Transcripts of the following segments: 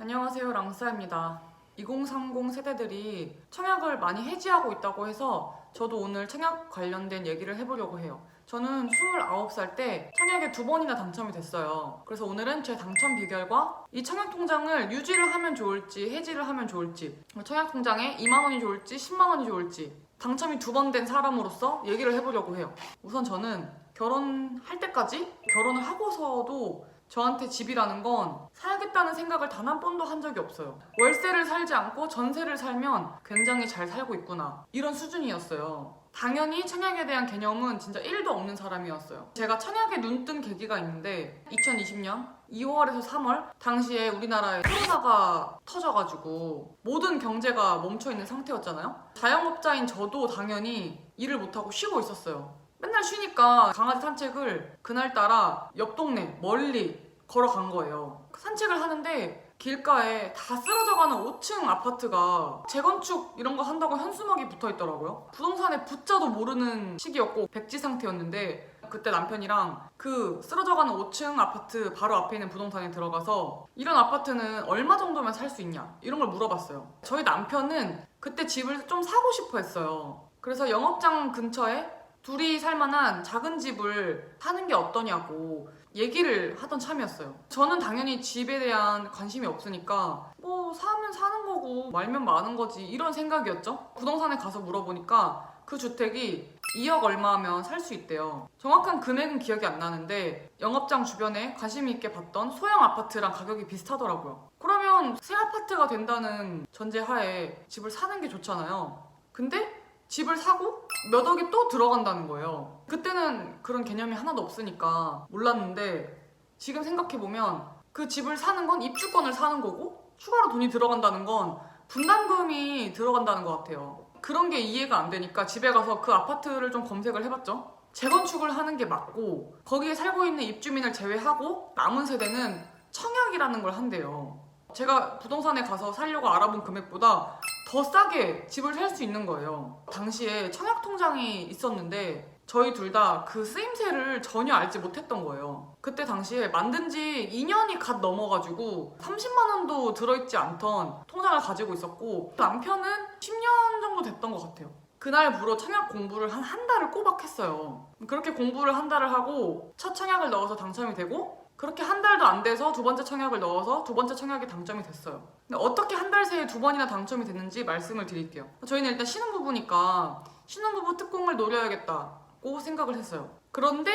안녕하세요, 랑스입니다. 2030 세대들이 청약을 많이 해지하고 있다고 해서 저도 오늘 청약 관련된 얘기를 해보려고 해요. 저는 29살 때 청약에 2번이나 당첨이 됐어요. 그래서 오늘은 제 당첨 비결과 이 청약 통장을 유지를 하면 좋을지 해지를 하면 좋을지, 청약 통장에 2만 원이 좋을지 10만 원이 좋을지 당첨이 2번 된 사람으로서 얘기를 해보려고 해요. 우선 저는 결혼할 때까지, 결혼을 하고서도 저한테 집이라는 건 살겠다는 생각을 단 한 번도 한 적이 없어요. 월세를 살지 않고 전세를 살면 굉장히 잘 살고 있구나, 이런 수준이었어요. 당연히 청약에 대한 개념은 진짜 1도 없는 사람이었어요. 제가 청약에 눈뜬 계기가 있는데 2020년 2월에서 3월 당시에 우리나라에 코로나가 터져가지고 모든 경제가 멈춰있는 상태였잖아요. 자영업자인 저도 당연히 일을 못하고 쉬고 있었어요. 맨날 쉬니까 강아지 산책을 그날따라 옆 동네 멀리 걸어간 거예요. 산책을 하는데 길가에 다 쓰러져가는 5층 아파트가 재건축 이런 거 한다고 현수막이 붙어있더라고요. 부동산에 붙자도 모르는 시기였고 백지 상태였는데, 그때 남편이랑 그 쓰러져가는 5층 아파트 바로 앞에 있는 부동산에 들어가서 이런 아파트는 얼마 정도면 살 수 있냐, 이런 걸 물어봤어요. 저희 남편은 그때 집을 좀 사고 싶어 했어요. 그래서 영업장 근처에 둘이 살만한 작은 집을 사는 게 어떠냐고 얘기를 하던 참이었어요. 저는 당연히 집에 대한 관심이 없으니까 뭐 사면 사는 거고 말면 마는 거지, 이런 생각이었죠. 부동산에 가서 물어보니까 그 주택이 2억 얼마면 살 수 있대요. 정확한 금액은 기억이 안 나는데 영업장 주변에 관심 있게 봤던 소형 아파트랑 가격이 비슷하더라고요. 그러면 새 아파트가 된다는 전제하에 집을 사는 게 좋잖아요. 근데 집을 사고 몇 억이 또 들어간다는 거예요. 그때는 그런 개념이 하나도 없으니까 몰랐는데, 지금 생각해보면 그 집을 사는 건 입주권을 사는 거고 추가로 돈이 들어간다는 건 분담금이 들어간다는 것 같아요. 그런 게 이해가 안 되니까 집에 가서 그 아파트를 좀 검색을 해봤죠. 재건축을 하는 게 맞고 거기에 살고 있는 입주민을 제외하고 남은 세대는 청약이라는 걸 한대요. 제가 부동산에 가서 살려고 알아본 금액보다 더 싸게 집을 살 수 있는 거예요. 당시에 청약 통장이 있었는데 저희 둘 다 그 쓰임새를 전혀 알지 못했던 거예요. 그때 당시에 만든 지 2년이 갓 넘어가지고 30만 원도 들어있지 않던 통장을 가지고 있었고, 남편은 10년 정도 됐던 것 같아요. 그날부로 청약 공부를 한 달을 꼬박 했어요. 그렇게 공부를 한 달을 하고 첫 청약을 넣어서 당첨이 되고, 그렇게 한 달도 안 돼서 두 번째 청약을 넣어서 두 번째 청약이 당첨이 됐어요. 근데 어떻게 한 달 새에 2번이나 당첨이 됐는지 말씀을 드릴게요. 저희는 일단 신혼부부니까 신혼부부 특공을 노려야겠다고 생각을 했어요. 그런데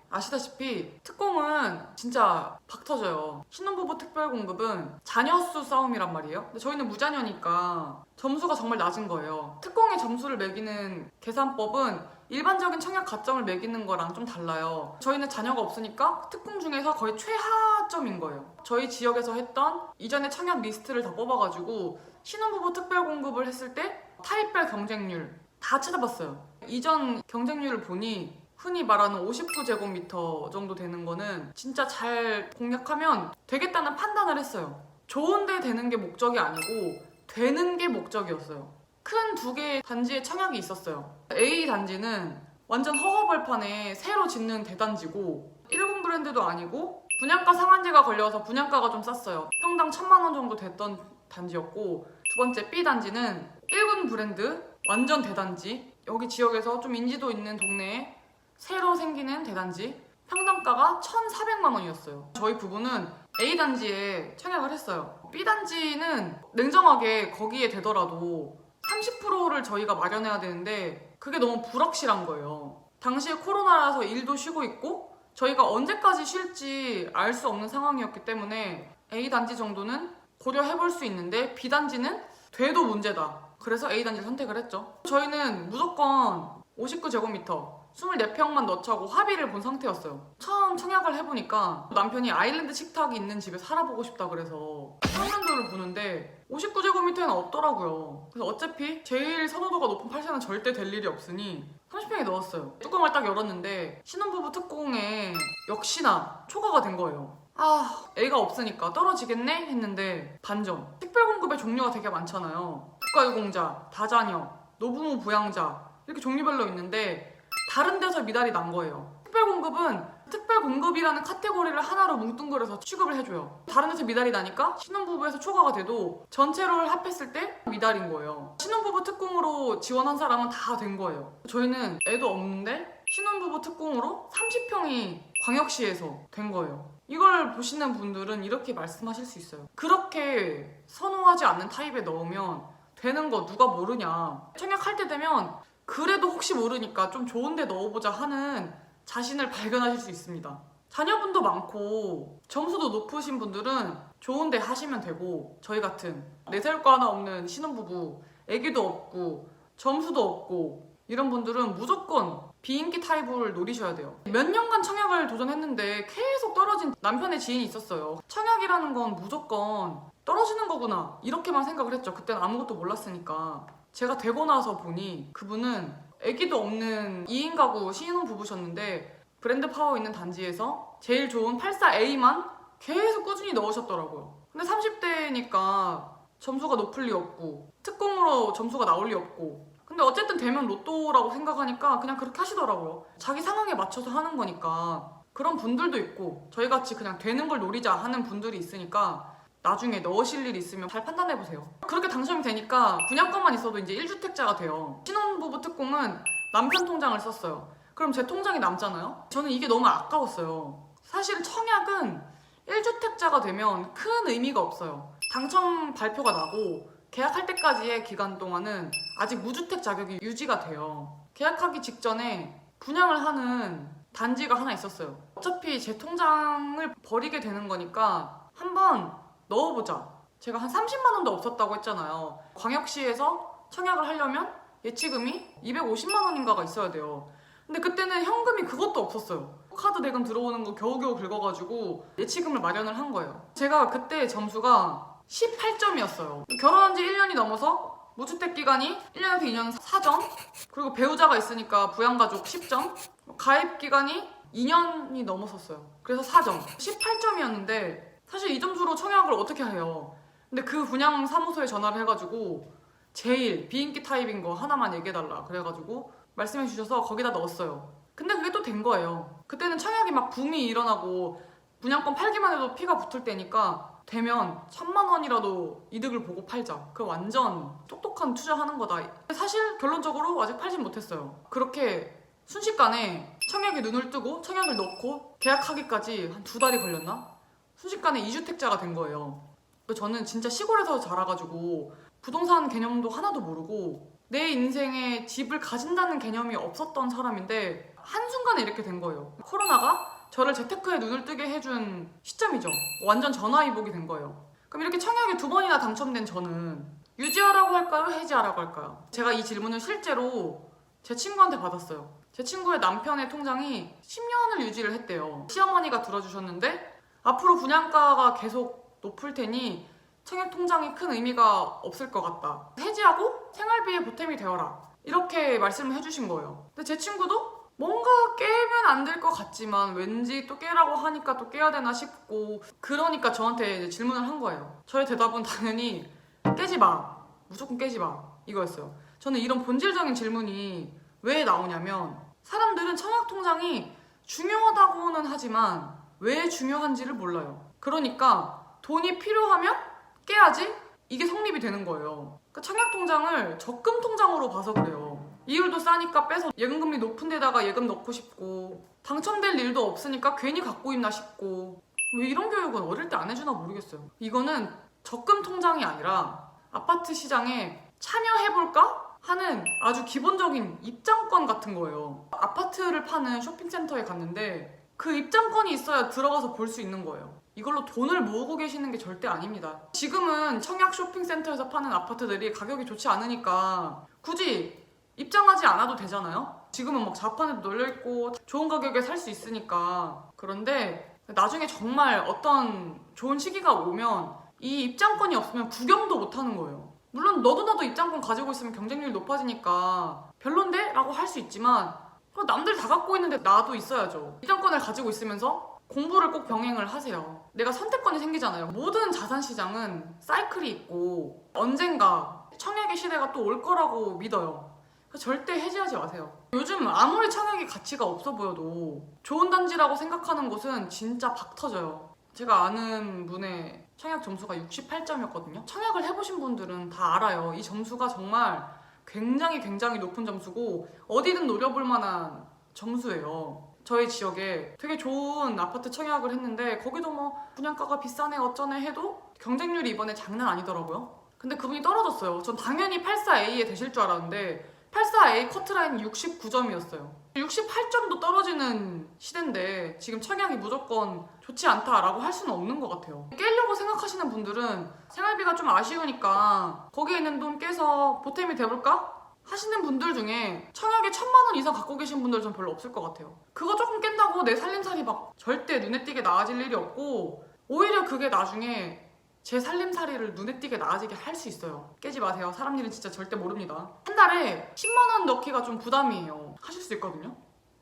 아시다시피 특공은 진짜 박 터져요. 신혼부부 특별공급은 자녀수 싸움이란 말이에요. 근데 저희는 무자녀니까 점수가 정말 낮은 거예요. 특공의 점수를 매기는 계산법은 일반적인 청약 가점을 매기는 거랑 좀 달라요. 저희는 자녀가 없으니까 특공 중에서 거의 최하점인 거예요. 저희 지역에서 했던 이전에 청약 리스트를 다 뽑아가지고 신혼부부 특별공급을 했을 때 타입별 경쟁률 다 찾아봤어요. 이전 경쟁률을 보니 흔히 말하는 59제곱미터 정도 되는 거는 진짜 잘 공략하면 되겠다는 판단을 했어요. 좋은데 되는 게 목적이 아니고 되는 게 목적이었어요. 큰 2개의 단지에 청약이 있었어요. A 단지는 완전 허허벌판에 새로 짓는 대단지고 1군 브랜드도 아니고 분양가 상한제가 걸려서 분양가가 좀 쌌어요. 평당 1,000만 원 정도 됐던 단지였고, 두 번째 B 단지는 1군 브랜드 완전 대단지, 여기 지역에서 좀 인지도 있는 동네에 새로 생기는 대단지, 평당가가 1,400만 원이었어요. 저희 부부는 A 단지에 청약을 했어요. B 단지는 냉정하게 거기에 되더라도 30%를 저희가 마련해야 되는데 그게 너무 불확실한 거예요. 당시에 코로나라서 일도 쉬고 있고 저희가 언제까지 쉴지 알 수 없는 상황이었기 때문에 A 단지 정도는 고려해볼 수 있는데 B 단지는 돼도 문제다. 그래서 A 단지를 선택을 했죠. 저희는 무조건 59제곱미터 24평만 넣자고 합의를 본 상태였어요. 처음 청약을 해보니까 남편이 아일랜드 식탁이 있는 집에 살아보고 싶다 그래서 평면도를 보는데 59제곱미터에는 없더라고요. 그래서 어차피 제일 선호도가 높은 8세는 절대 될 일이 없으니 30평에 넣었어요. 뚜껑을 딱 열었는데 신혼부부 특공에 역시나 초과가 된 거예요. 애가 없으니까 떨어지겠네 했는데 반전. 특별공급의 종류가 되게 많잖아요. 국가유공자, 다자녀, 노부모 부양자 이렇게 종류별로 있는데 다른 데서 미달이 난 거예요. 특별공급은 특별 공급이라는 카테고리를 하나로 뭉뚱그려서 취급을 해줘요. 다른 데서 미달이 나니까 신혼부부에서 초과가 돼도 전체를 합했을 때 미달인 거예요. 신혼부부 특공으로 지원한 사람은 다 된 거예요. 저희는 애도 없는데 신혼부부 특공으로 30평이 광역시에서 된 거예요. 이걸 보시는 분들은 이렇게 말씀하실 수 있어요. 그렇게 선호하지 않는 타입에 넣으면 되는 거 누가 모르냐. 청약할 때 되면 그래도 혹시 모르니까 좀 좋은 데 넣어보자 하는 자신을 발견하실 수 있습니다. 자녀분도 많고 점수도 높으신 분들은 좋은 데 하시면 되고, 저희 같은 내세울 거 하나 없는 신혼부부, 애기도 없고 점수도 없고 이런 분들은 무조건 비인기 타입을 노리셔야 돼요. 몇 년간 청약을 도전했는데 계속 떨어진 남편의 지인이 있었어요. 청약이라는 건 무조건 떨어지는 거구나 이렇게만 생각을 했죠. 그때는 아무것도 몰랐으니까. 제가 되고 나서 보니 그분은 아기도 없는 2인 가구 신혼부부셨는데 브랜드 파워 있는 단지에서 제일 좋은 84A만 계속 꾸준히 넣으셨더라고요. 근데 30대니까 점수가 높을 리 없고 특공으로 점수가 나올 리 없고, 근데 어쨌든 되면 로또라고 생각하니까 그냥 그렇게 하시더라고요. 자기 상황에 맞춰서 하는 거니까. 그런 분들도 있고 저희같이 그냥 되는 걸 노리자 하는 분들이 있으니까 나중에 넣으실 일 있으면 잘 판단해보세요. 그렇게 당첨이 되니까 분양권만 있어도 이제 1주택자가 돼요. 신혼부부 특공은 남편 통장을 썼어요. 그럼 제 통장이 남잖아요? 저는 이게 너무 아까웠어요. 사실 청약은 1주택자가 되면 큰 의미가 없어요. 당첨 발표가 나고 계약할 때까지의 기간 동안은 아직 무주택 자격이 유지가 돼요. 계약하기 직전에 분양을 하는 단지가 하나 있었어요. 어차피 제 통장을 버리게 되는 거니까 한번 넣어보자. 제가 한 30만 원도 없었다고 했잖아요. 광역시에서 청약을 하려면 예치금이 250만 원인가가 있어야 돼요. 근데 그때는 현금이 그것도 없었어요. 카드 대금 들어오는 거 겨우겨우 긁어가지고 예치금을 마련을 한 거예요. 제가 그때 점수가 18점이었어요. 결혼한 지 1년이 넘어서 무주택 기간이 1년에서 2년 4점, 그리고 배우자가 있으니까 부양가족 10점, 가입 기간이 2년이 넘었었어요. 그래서 4점, 18점이었는데 사실 이 점수로 청약을 어떻게 해요? 근데 그 분양 사무소에 전화를 해가지고 제일 비인기 타입인 거 하나만 얘기해달라 그래가지고 말씀해 주셔서 거기다 넣었어요. 근데 그게 또 된 거예요. 그때는 청약이 막 붐이 일어나고 분양권 팔기만 해도 피가 붙을 때니까 되면 1000만 원이라도 이득을 보고 팔자. 그 완전 똑똑한 투자하는 거다. 사실 결론적으로 아직 팔진 못했어요. 그렇게 순식간에 청약에 눈을 뜨고 청약을 넣고 계약하기까지 한 2달이 걸렸나? 순식간에 2주택자가 된 거예요. 저는 진짜 시골에서 자라가지고 부동산 개념도 하나도 모르고 내 인생에 집을 가진다는 개념이 없었던 사람인데 한순간에 이렇게 된 거예요. 코로나가 저를 재테크에 눈을 뜨게 해준 시점이죠. 완전 전화위복이 된 거예요. 그럼 이렇게 청약에 2번이나 당첨된 저는 유지하라고 할까요? 해지하라고 할까요? 제가 이 질문을 실제로 제 친구한테 받았어요. 제 친구의 남편의 통장이 10년을 유지를 했대요. 시어머니가 들어주셨는데 앞으로 분양가가 계속 높을 테니 청약 통장이 큰 의미가 없을 것 같다. 해지하고 생활비에 보탬이 되어라. 이렇게 말씀을 해주신 거예요. 근데 제 친구도 뭔가 깨면 안 될 것 같지만 왠지 또 깨라고 하니까 또 깨야 되나 싶고, 그러니까 저한테 이제 질문을 한 거예요. 저의 대답은 당연히 깨지 마. 무조건 깨지 마. 이거였어요. 저는 이런 본질적인 질문이 왜 나오냐면 사람들은 청약 통장이 중요하다고는 하지만 왜 중요한지를 몰라요. 그러니까 돈이 필요하면 깨야지 이게 성립이 되는 거예요. 그러니까 청약 통장을 적금 통장으로 봐서 그래요. 이율도 싸니까 빼서 예금금리 높은 데다가 예금 넣고 싶고, 당첨될 일도 없으니까 괜히 갖고 있나 싶고, 왜 이런 교육은 어릴 때 안 해주나 모르겠어요. 이거는 적금 통장이 아니라 아파트 시장에 참여해볼까 하는 아주 기본적인 입장권 같은 거예요. 아파트를 파는 쇼핑센터에 갔는데 그 입장권이 있어야 들어가서 볼 수 있는 거예요. 이걸로 돈을 모으고 계시는 게 절대 아닙니다. 지금은 청약 쇼핑센터에서 파는 아파트들이 가격이 좋지 않으니까 굳이 입장하지 않아도 되잖아요? 지금은 막 자판에도 널려있고 좋은 가격에 살 수 있으니까. 그런데 나중에 정말 어떤 좋은 시기가 오면 이 입장권이 없으면 구경도 못 하는 거예요. 물론 너도 나도 입장권 가지고 있으면 경쟁률이 높아지니까 별론데? 라고 할 수 있지만 남들 다 갖고 있는데 나도 있어야죠. 입장권을 가지고 있으면서 공부를 꼭 병행을 하세요. 내가 선택권이 생기잖아요. 모든 자산시장은 사이클이 있고 언젠가 청약의 시대가 또 올 거라고 믿어요. 절대 해지하지 마세요. 요즘 아무리 청약이 가치가 없어 보여도 좋은 단지라고 생각하는 곳은 진짜 박 터져요. 제가 아는 분의 청약 점수가 68점이었거든요. 청약을 해보신 분들은 다 알아요. 이 점수가 정말 굉장히 높은 점수고 어디든 노려볼 만한 점수예요. 저희 지역에 되게 좋은 아파트 청약을 했는데 거기도 뭐 분양가가 비싸네 어쩌네 해도 경쟁률이 이번에 장난 아니더라고요. 근데 그분이 떨어졌어요. 전 당연히 84A에 되실 줄 알았는데 84A 커트라인이 69점이었어요. 68점도 떨어지는 시대인데 지금 청약이 무조건 좋지 않다라고 할 수는 없는 것 같아요. 깨려고 생각하시는 분들은 생활비가 좀 아쉬우니까 거기에 있는 돈 깨서 보탬이 돼볼까? 하시는 분들 중에 청약에 1,000만 원 이상 갖고 계신 분들 전 별로 없을 것 같아요. 그거 조금 깬다고 내 살림살이 막 절대 눈에 띄게 나아질 일이 없고 오히려 그게 나중에 제 살림살이를 눈에 띄게 나아지게 할 수 있어요. 깨지 마세요. 사람 일은 진짜 절대 모릅니다. 한 달에 10만 원 넣기가 좀 부담이에요. 하실 수 있거든요.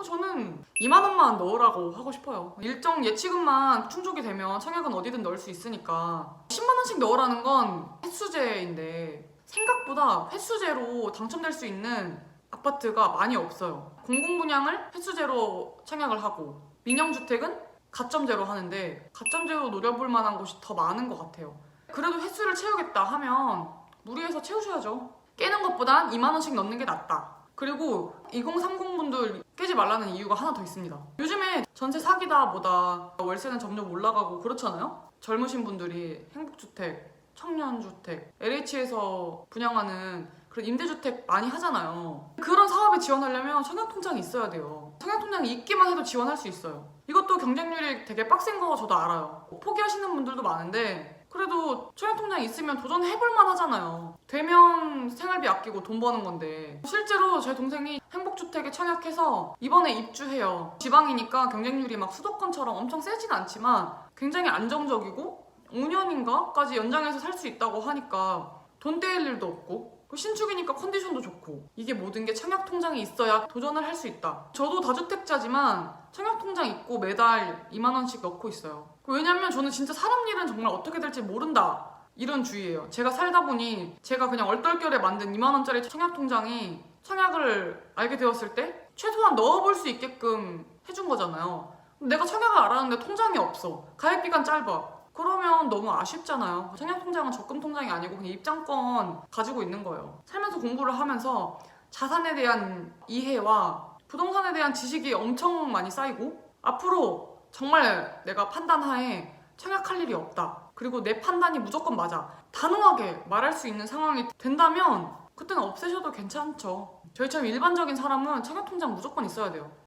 저는 2만 원만 넣으라고 하고 싶어요. 일정 예치금만 충족이 되면 청약은 어디든 넣을 수 있으니까 10만 원씩 넣으라는 건 횟수제인데 생각보다 횟수제로 당첨될 수 있는 아파트가 많이 없어요. 공공분양을 횟수제로 청약을 하고 민영주택은 가점제로 하는데 가점제로 노려볼 만한 곳이 더 많은 것 같아요. 그래도 횟수를 채우겠다 하면 무리해서 채우셔야죠. 깨는 것보단 2만 원씩 넣는 게 낫다. 그리고 2030분들 깨지 말라는 이유가 하나 더 있습니다. 요즘에 전세 사기다 뭐다 월세는 점점 올라가고 그렇잖아요. 젊으신 분들이 행복주택, 청년주택, LH에서 분양하는 그런 임대주택 많이 하잖아요. 그런 사업에 지원하려면 청약통장이 있어야 돼요. 청약통장이 있기만 해도 지원할 수 있어요. 이것도 경쟁률이 되게 빡센 거 저도 알아요. 포기하시는 분들도 많은데 그래도 청약통장이 있으면 도전해볼만 하잖아요. 되면 생활비 아끼고 돈 버는 건데 실제로 제 동생이 행복주택에 청약해서 이번에 입주해요. 지방이니까 경쟁률이 막 수도권처럼 엄청 세진 않지만 굉장히 안정적이고 5년인가까지 연장해서 살 수 있다고 하니까 돈 떼일 일도 없고 신축이니까 컨디션도 좋고 이게 모든 게 청약통장이 있어야 도전을 할 수 있다. 저도 다주택자지만 청약통장 있고 매달 2만 원씩 넣고 있어요. 왜냐면 저는 진짜 사람 일은 정말 어떻게 될지 모른다 이런 주의예요. 제가 살다 보니 제가 그냥 얼떨결에 만든 2만 원짜리 청약통장이 청약을 알게 되었을 때 최소한 넣어볼 수 있게끔 해준 거잖아요. 내가 청약을 알았는데 통장이 없어. 가입기간 짧아. 그러면 너무 아쉽잖아요. 청약통장은 적금통장이 아니고 그냥 입장권 가지고 있는 거예요. 살면서 공부를 하면서 자산에 대한 이해와 부동산에 대한 지식이 엄청 많이 쌓이고 앞으로 정말 내가 판단하에 청약할 일이 없다. 그리고 내 판단이 무조건 맞아. 단호하게 말할 수 있는 상황이 된다면 그때는 없애셔도 괜찮죠. 저희처럼 일반적인 사람은 청약통장 무조건 있어야 돼요.